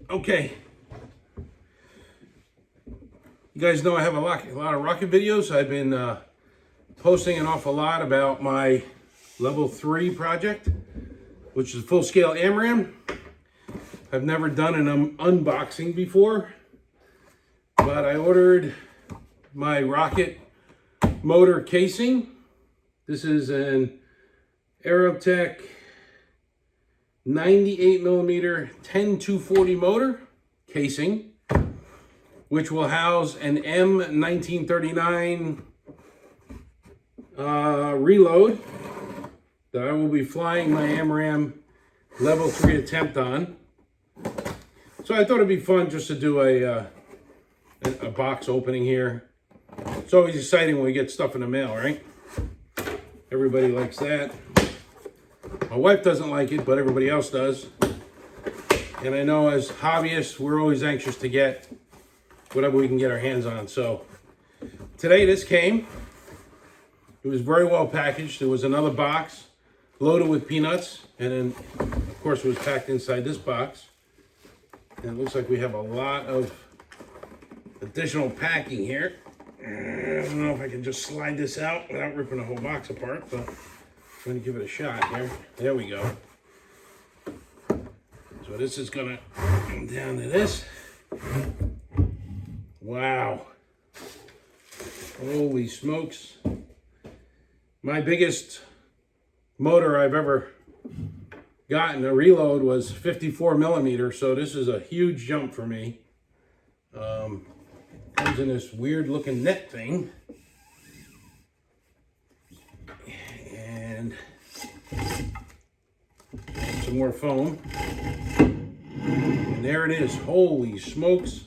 Okay. You guys know I have a lot of rocket videos. I've been posting an awful lot about my level 3 project, which is full-scale AMRAAM. I've never done an unboxing before, but I ordered my rocket motor casing. This is an Aerotech 98mm 10240 motor casing, which will house an M1939 reload that I will be flying my AMRAAM level 3 attempt on. So I thought it'd be fun just to do a box opening here. It's always exciting when we get stuff in the mail, right? Everybody likes that. My wife doesn't like it, but everybody else does. And I know as hobbyists, we're always anxious to get whatever we can get our hands on. So today this came. It was very well packaged. There was another box loaded with peanuts, and then of course it was packed inside this box. And it looks like we have a lot of additional packing here. I don't know if I can just slide this out without ripping the whole box apart, but I'm going to give it a shot here. There we go. So this is going to come down to this. Wow. Holy smokes. My biggest motor I've ever gotten a reload was 54mm, so this is a huge jump for me. Comes in this weird looking net thing. And some more foam. And there it is. Holy smokes.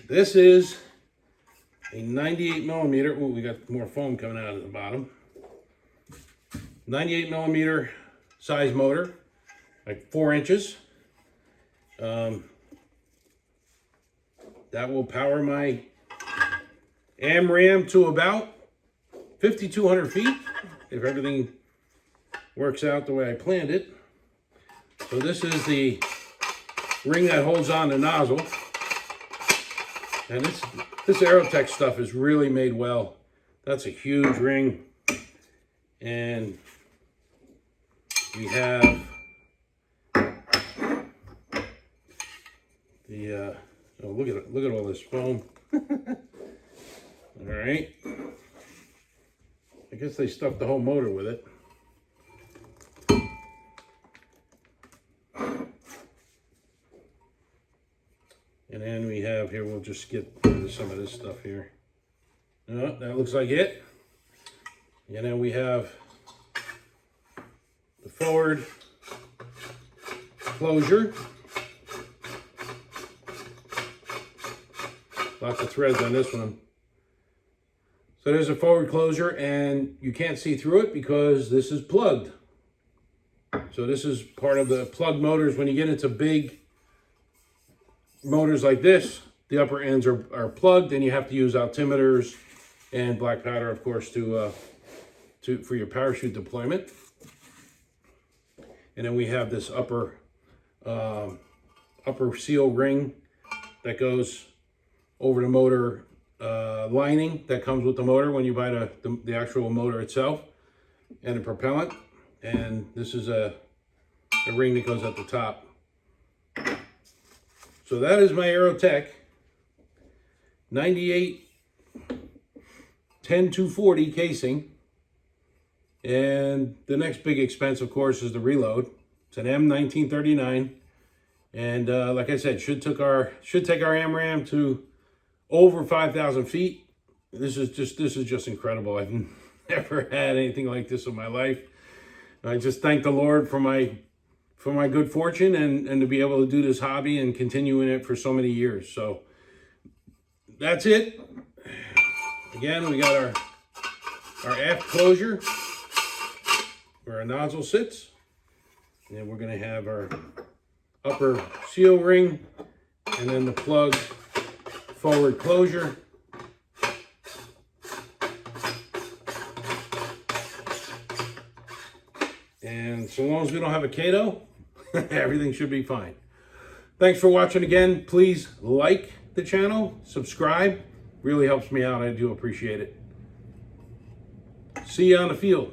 This is a 98mm. Oh, we got more foam coming out of the bottom. 98mm size motor, like 4 inches. That will power my AMRAAM to about 5,200 feet, if everything works out the way I planned it. So this is the ring that holds on the nozzle. And this Aerotech stuff is really made well. That's a huge ring. And we have the oh, look at all this foam. All right. I guess they stuffed the whole motor with it. And then we have here, we'll just get rid of some of this stuff here. Oh, that looks like it. And then we have the forward closure. Lots of threads on this one. So there's a forward closure, and you can't see through it because this is plugged. So this is part of the plug motors. When you get into big motors like this, the upper ends are plugged, and you have to use altimeters and black powder, of course, for your parachute deployment. And then we have this upper seal ring that goes over the motor lining that comes with the motor when you buy the actual motor itself, and the propellant. And this is a ring that goes at the top. So that is my Aerotech 98 10240 casing. And the next big expense, of course, is the reload. It's an M1939, and like I said, should take our AMRAAM to over 5,000 feet. This is just incredible. I've never had anything like this in my life. I just thank the Lord for my good fortune and to be able to do this hobby and continue in it for so many years. So that's it. Again, we got our aft closure where our nozzle sits, and then we're going to have our upper seal ring, and then the plug forward closure. And so long as we don't have a Kato, Everything should be fine. Thanks for watching again. Please like the channel, subscribe. Really helps me out. I do appreciate it. See you on the field.